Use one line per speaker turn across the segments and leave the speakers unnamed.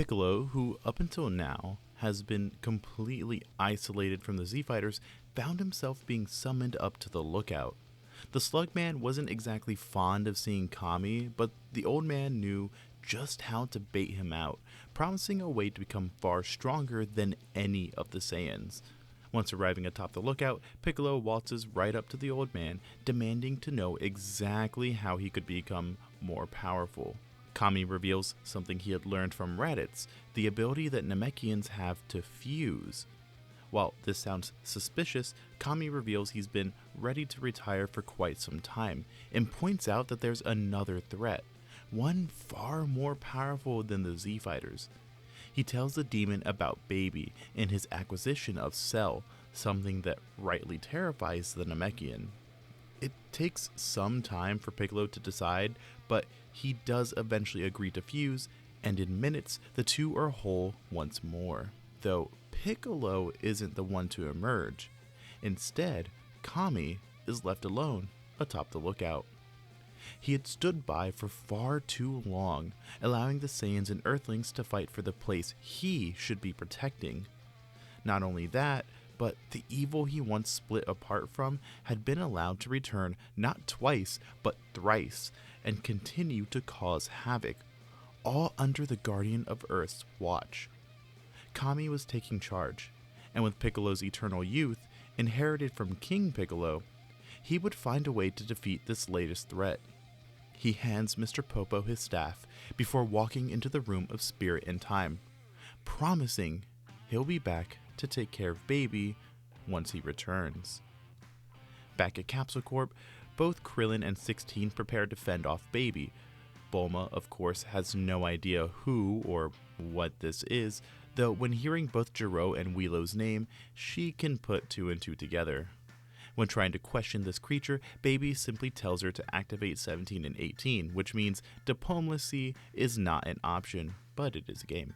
Piccolo, who up until now has been completely isolated from the Z-Fighters, found himself being summoned up to the lookout. The Slugman wasn't exactly fond of seeing Kami, but the old man knew just how to bait him out, promising a way to become far stronger than any of the Saiyans. Once arriving atop the lookout, Piccolo waltzes right up to the old man, demanding to know exactly how he could become more powerful. Kami reveals something he had learned from Raditz, the ability that Namekians have to fuse. While this sounds suspicious, Kami reveals he's been ready to retire for quite some time, and points out that there's another threat, one far more powerful than the Z-Fighters. He tells the demon about Baby and his acquisition of Cell, something that rightly terrifies the Namekian. It takes some time for Piccolo to decide, but he does eventually agree to fuse, and in minutes the two are whole once more. Though Piccolo isn't the one to emerge. Instead, Kami is left alone atop the lookout. He had stood by for far too long, allowing the Saiyans and Earthlings to fight for the place he should be protecting. Not only that, but the evil he once split apart from had been allowed to return not twice, but thrice, and continue to cause havoc, all under the Guardian of Earth's watch. Kami was taking charge, and with Piccolo's eternal youth, inherited from King Piccolo, he would find a way to defeat this latest threat. He hands Mr. Popo his staff before walking into the room of spirit and time, promising he'll be back to take care of Baby once he returns. Back at Capsule Corp, both Krillin and 16 prepare to fend off Baby. Bulma, of course, has no idea who or what this is, though when hearing both Gero and Wilow's name, she can put two and two together. When trying to question this creature, Baby simply tells her to activate 17 and 18, which means diplomacy is not an option, but it is a game.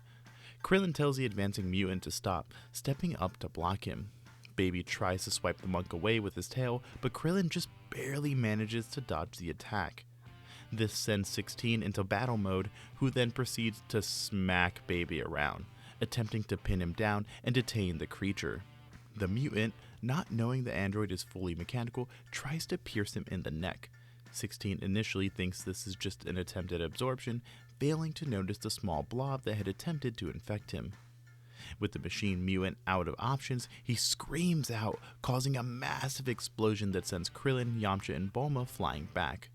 Krillin tells the advancing mutant to stop, stepping up to block him. Baby tries to swipe the monk away with his tail, but Krillin just barely manages to dodge the attack. This sends 16 into battle mode, who then proceeds to smack Baby around, attempting to pin him down and detain the creature. The mutant, not knowing the android is fully mechanical, tries to pierce him in the neck. 16 initially thinks this is just an attempt at absorption, failing to notice the small blob that had attempted to infect him. With the machine mutant out of options, he screams out, causing a massive explosion that sends Krillin, Yamcha, and Bulma flying back.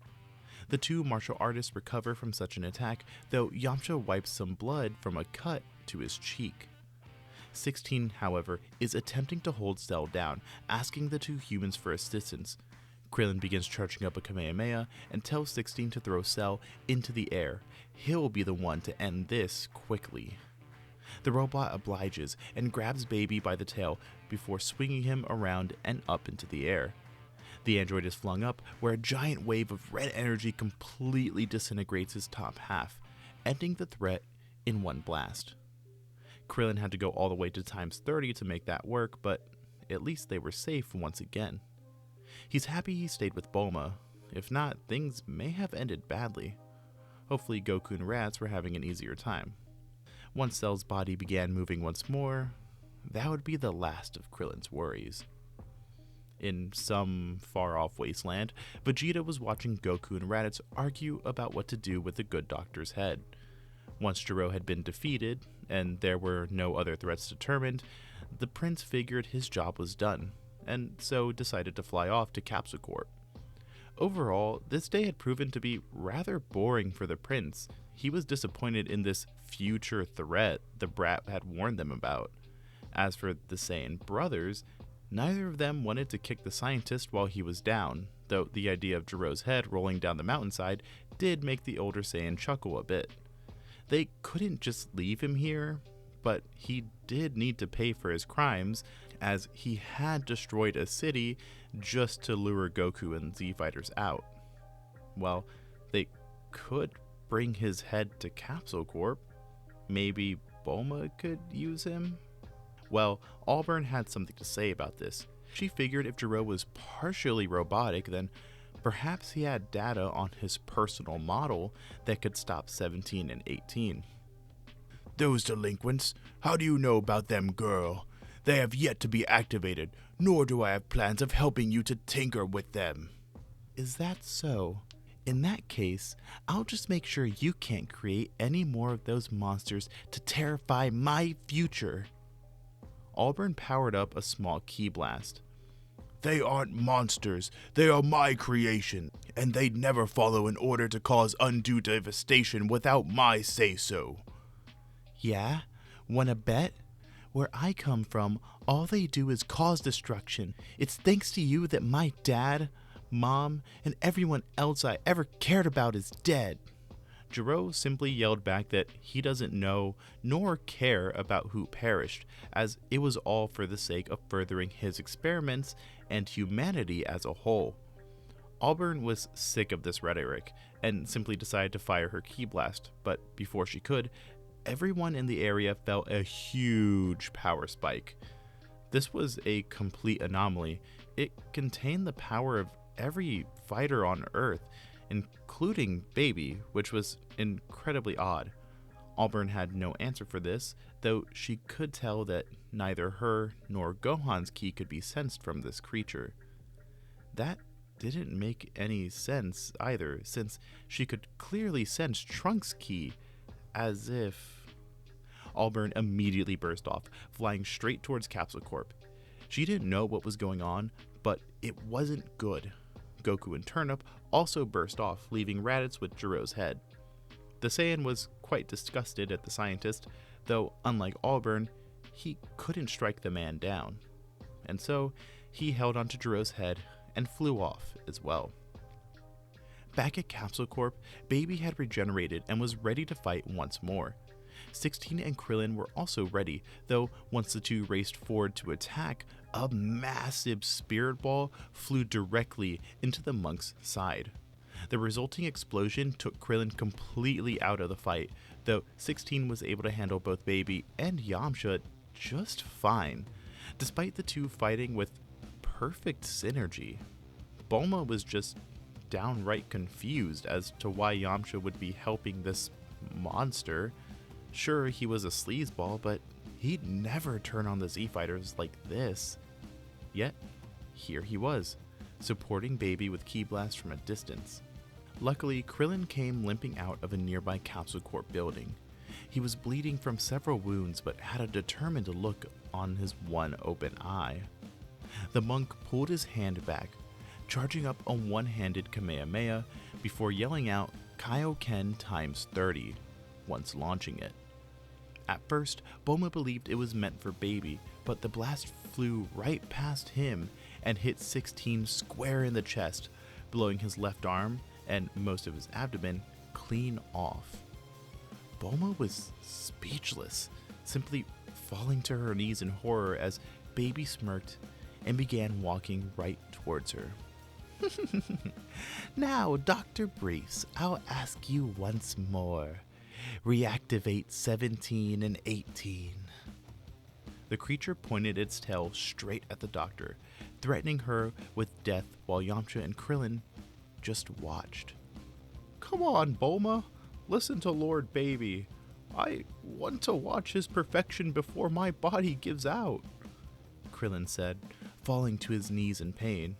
The two martial artists recover from such an attack, though Yamcha wipes some blood from a cut to his cheek. 16, however, is attempting to hold Cell down, asking the two humans for assistance. Krillin begins charging up a Kamehameha and tells 16 to throw Cell into the air. He'll be the one to end this quickly. The robot obliges and grabs Baby by the tail before swinging him around and up into the air. The android is flung up, where a giant wave of red energy completely disintegrates his top half, ending the threat in one blast. Krillin had to go all the way to times 30 to make that work, but at least they were safe once again. He's happy he stayed with Bulma. If not, things may have ended badly. Hopefully Goku and Raditz were having an easier time. Once Cell's body began moving once more, that would be the last of Krillin's worries. In some far-off wasteland, Vegeta was watching Goku and Raditz argue about what to do with the good doctor's head. Once Gero had been defeated, and there were no other threats determined, the prince figured his job was done, and so decided to fly off to Capsule Corp. Overall, this day had proven to be rather boring for the prince. He was disappointed in this future threat the brat had warned them about. As for the Saiyan brothers, neither of them wanted to kick the scientist while he was down, though the idea of Gero's head rolling down the mountainside did make the older Saiyan chuckle a bit. They couldn't just leave him here, but he did need to pay for his crimes, as he had destroyed a city just to lure Goku and Z-Fighters out. Well, they could bring his head to Capsule Corp. Maybe Bulma could use him? Well, Auburn had something to say about this. She figured if Gero was partially robotic, then perhaps he had data on his personal model that could stop 17 and 18. Those delinquents? How do you know about them, girl? They have yet to be activated, nor do I have plans of helping you to tinker with them. Is that so? In that case, I'll just make sure you can't create any more of those monsters to terrify my future. Auburn powered up a small key blast. They aren't monsters, they are my creation, and they'd never follow an order to cause undue devastation without my say-so. Yeah? Wanna bet? Where I come from, all they do is cause destruction. It's thanks to you that my dad, mom, and everyone else I ever cared about is dead. Gero simply yelled back that he doesn't know nor care about who perished, as it was all for the sake of furthering his experiments and humanity as a whole. Auburn was sick of this rhetoric and simply decided to fire her key blast, but before she could, everyone in the area felt a huge power spike. This was a complete anomaly. It contained the power of every fighter on Earth, including Baby, which was incredibly odd. Auburn had no answer for this, though she could tell that neither her nor Gohan's ki could be sensed from this creature. That didn't make any sense either, since she could clearly sense Trunks' ki, as if... Auburn immediately burst off, flying straight towards Capsule Corp. She didn't know what was going on, but it wasn't good. Goku and Turnip also burst off, leaving Raditz with Gero's head. The Saiyan was quite disgusted at the scientist, though unlike Auburn, he couldn't strike the man down. And so, he held onto Gero's head and flew off as well. Back at Capsule Corp, Baby had regenerated and was ready to fight once more. 16 and Krillin were also ready, though once the two raced forward to attack, a massive spirit ball flew directly into the monk's side. The resulting explosion took Krillin completely out of the fight, though 16 was able to handle both Baby and Yamcha just fine, despite the two fighting with perfect synergy. Bulma was just downright confused as to why Yamcha would be helping this monster. Sure, he was a sleazeball, but he'd never turn on the Z-Fighters like this. Yet, here he was, supporting Baby with Ki Blast from a distance. Luckily, Krillin came limping out of a nearby Capsule Corp building. He was bleeding from several wounds, but had a determined look on his one open eye. The monk pulled his hand back, charging up a one-handed Kamehameha before yelling out Kaioken times 30, once launching it. At first, Bulma believed it was meant for Baby, but the blast flew right past him and hit 16 square in the chest, blowing his left arm and most of his abdomen clean off. Bulma was speechless, simply falling to her knees in horror as Baby smirked and began walking right towards her. Now, Dr. Briefs, I'll ask you once more. Reactivate 17 and 18. The creature pointed its tail straight at the doctor, threatening her with death while Yamcha and Krillin just watched. Come on, Bulma. Listen to Lord Baby. I want to watch his perfection before my body gives out, Krillin said, falling to his knees in pain.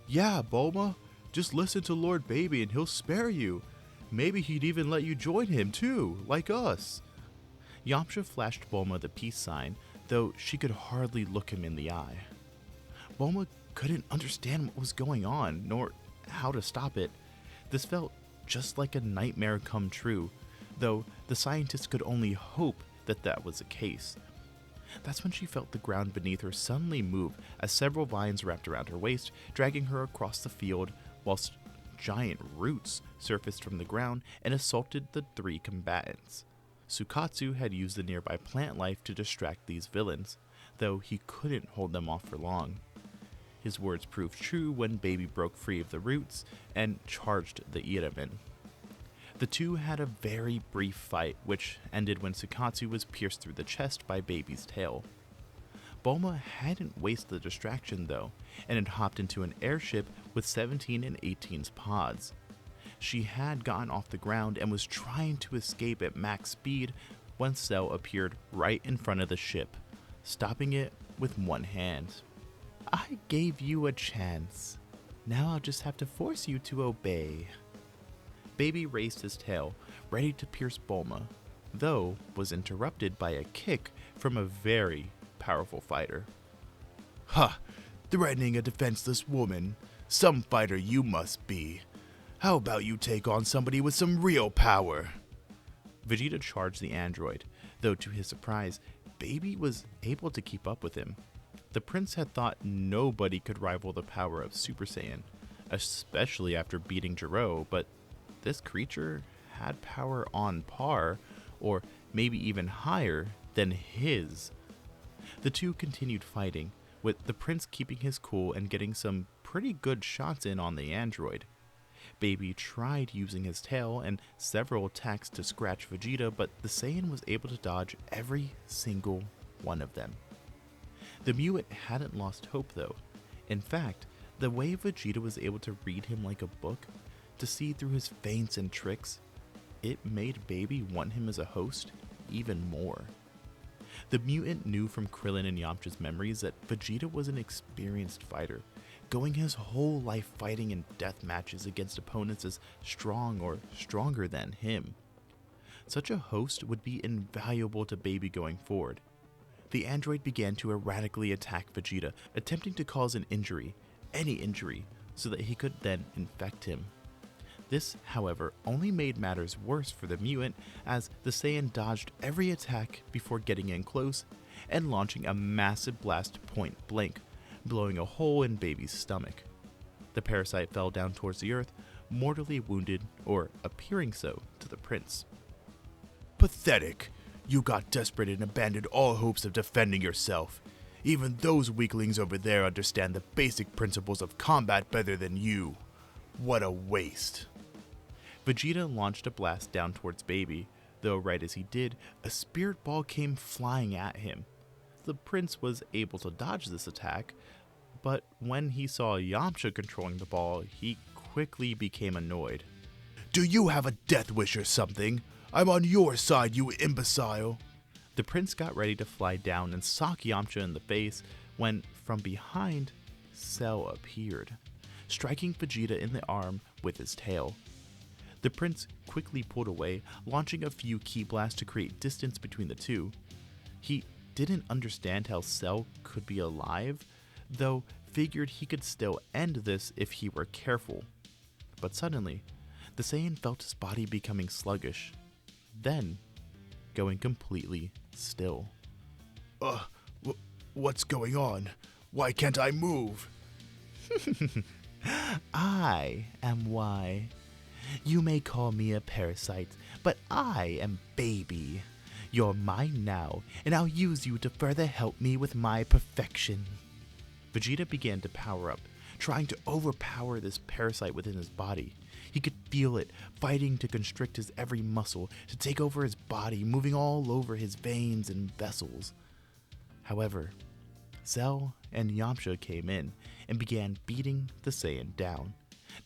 Yeah, Bulma. Just listen to Lord Baby and he'll spare you. Maybe he'd even let you join him too, like us. Yamcha flashed Bulma the peace sign, though she could hardly look him in the eye. Bulma couldn't understand what was going on, nor how to stop it. This felt just like a nightmare come true, though the scientist could only hope that that was the case. That's when she felt the ground beneath her suddenly move as several vines wrapped around her waist, dragging her across the field, whilst giant roots surfaced from the ground and assaulted the three combatants. Sukatsu had used the nearby plant life to distract these villains, though he couldn't hold them off for long. His words proved true when Baby broke free of the roots and charged the Iramen. The two had a very brief fight, which ended when Sukatsu was pierced through the chest by Baby's tail. Bulma hadn't wasted the distraction though, and had hopped into an airship with 17 and 18's pods. She had gotten off the ground and was trying to escape at max speed when Cell appeared right in front of the ship, stopping it with one hand. "I gave you a chance. Now I'll just have to force you to obey." Baby raised his tail, ready to pierce Bulma, though was interrupted by a kick from a very powerful fighter. "Ha! Threatening a defenseless woman. Some fighter you must be. How about you take on somebody with some real power?" Vegeta charged the android, though to his surprise, Baby was able to keep up with him. The prince had thought nobody could rival the power of Super Saiyan, especially after beating Gero, but this creature had power on par, or maybe even higher, than his. The two continued fighting, with the prince keeping his cool and getting some pretty good shots in on the android. Baby tried using his tail and several attacks to scratch Vegeta, but the Saiyan was able to dodge every single one of them. The mutant hadn't lost hope though. In fact, the way Vegeta was able to read him like a book, to see through his feints and tricks, it made Baby want him as a host even more. The mutant knew from Krillin and Yamcha's memories that Vegeta was an experienced fighter, going his whole life fighting in death matches against opponents as strong or stronger than him. Such a host would be invaluable to Baby going forward. The android began to erratically attack Vegeta, attempting to cause an injury, any injury, so that he could then infect him. This, however, only made matters worse for the mutant, as the Saiyan dodged every attack before getting in close and launching a massive blast point blank, blowing a hole in Baby's stomach. The parasite fell down towards the earth, mortally wounded, or appearing so, to the prince. "Pathetic! You got desperate and abandoned all hopes of defending yourself. Even those weaklings over there understand the basic principles of combat better than you. What a waste." Vegeta launched a blast down towards Baby, though right as he did, a spirit ball came flying at him. The prince was able to dodge this attack, but when he saw Yamcha controlling the ball, he quickly became annoyed. "Do you have a death wish or something? I'm on your side, you imbecile." The prince got ready to fly down and sock Yamcha in the face when, from behind, Cell appeared, striking Vegeta in the arm with his tail. The prince quickly pulled away, launching a few ki blasts to create distance between the two. He didn't understand how Cell could be alive, though figured he could still end this if he were careful. But suddenly, the Saiyan felt his body becoming sluggish, then going completely still. What's going on? Why can't I move?" "I am why. You may call me a parasite, but I am Baby. You're mine now, and I'll use you to further help me with my perfection." Vegeta began to power up, trying to overpower this parasite within his body. He could feel it, fighting to constrict his every muscle, to take over his body, moving all over his veins and vessels. However, Cell and Yamcha came in and began beating the Saiyan down,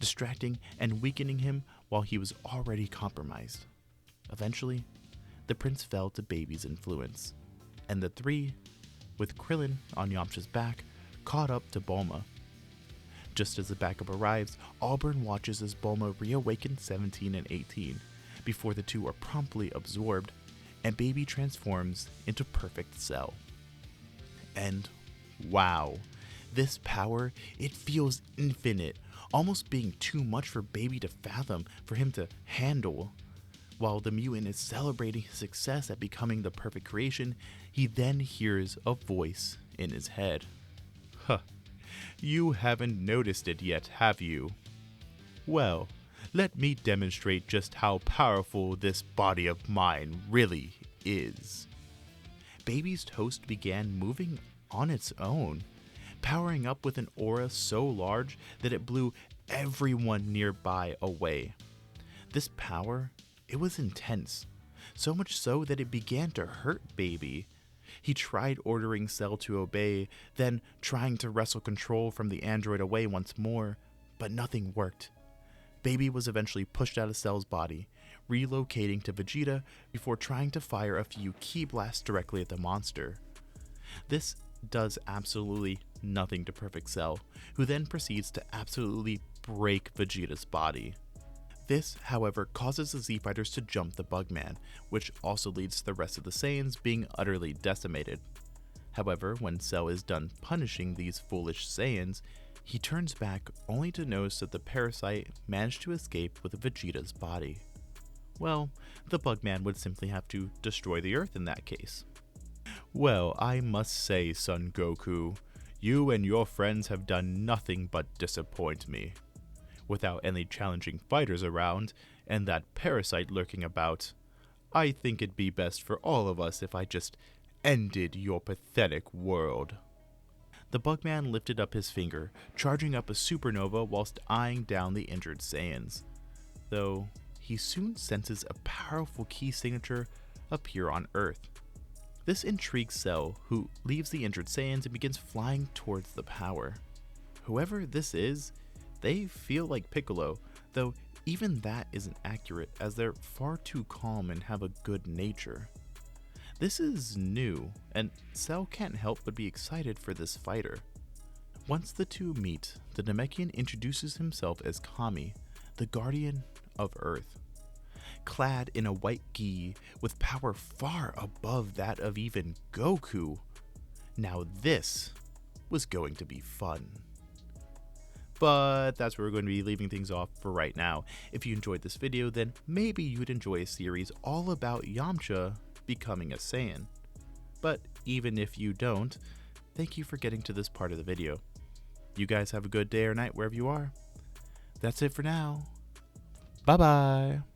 distracting and weakening him while he was already compromised. Eventually, the prince fell to Baby's influence, and the three, with Krillin on Yamcha's back, caught up to Bulma. Just as the backup arrives, Auburn watches as Bulma reawakens 17 and 18, before the two are promptly absorbed, and Baby transforms into perfect Cell. And wow, this power, it feels infinite, almost being too much for Baby to fathom, for him to handle. While the mutant is celebrating his success at becoming the perfect creation, he then hears a voice in his head. "Huh, you haven't noticed it yet, have you? Well, let me demonstrate just how powerful this body of mine really is." Baby's toast began moving on its own, powering up with an aura so large that it blew everyone nearby away. This power, it was intense, so much so that it began to hurt Baby. He tried ordering Cell to obey, then trying to wrestle control from the android away once more, but nothing worked. Baby was eventually pushed out of Cell's body, relocating to Vegeta before trying to fire a few ki blasts directly at the monster. This does absolutely nothing to Perfect Cell, who then proceeds to absolutely break Vegeta's body. This, however, causes the Z-Fighters to jump the Bugman, which also leads to the rest of the Saiyans being utterly decimated. However, when Cell is done punishing these foolish Saiyans, he turns back only to notice that the parasite managed to escape with Vegeta's body. Well, the Bugman would simply have to destroy the Earth in that case. Well, I must say, Son Goku, you and your friends have done nothing but disappoint me. Without any challenging fighters around, and that parasite lurking about, I think it'd be best for all of us if I just ended your pathetic world. The Bugman lifted up his finger, charging up a supernova whilst eyeing down the injured Saiyans, though he soon senses a powerful key signature appear on Earth. This intrigues Cell, who leaves the injured Saiyans and begins flying towards the power. Whoever this is, they feel like Piccolo, though even that isn't accurate as they're far too calm and have a good nature. This is new, and Cell can't help but be excited for this fighter. Once the two meet, the Namekian introduces himself as Kami, the Guardian of Earth. Clad in a white gi with power far above that of even Goku. Now this was going to be fun. But that's where we're going to be leaving things off for right now. If you enjoyed this video, then maybe you'd enjoy a series all about Yamcha becoming a Saiyan. But even if you don't, thank you for getting to this part of the video. You guys have a good day or night wherever you are. That's it for now. Bye bye.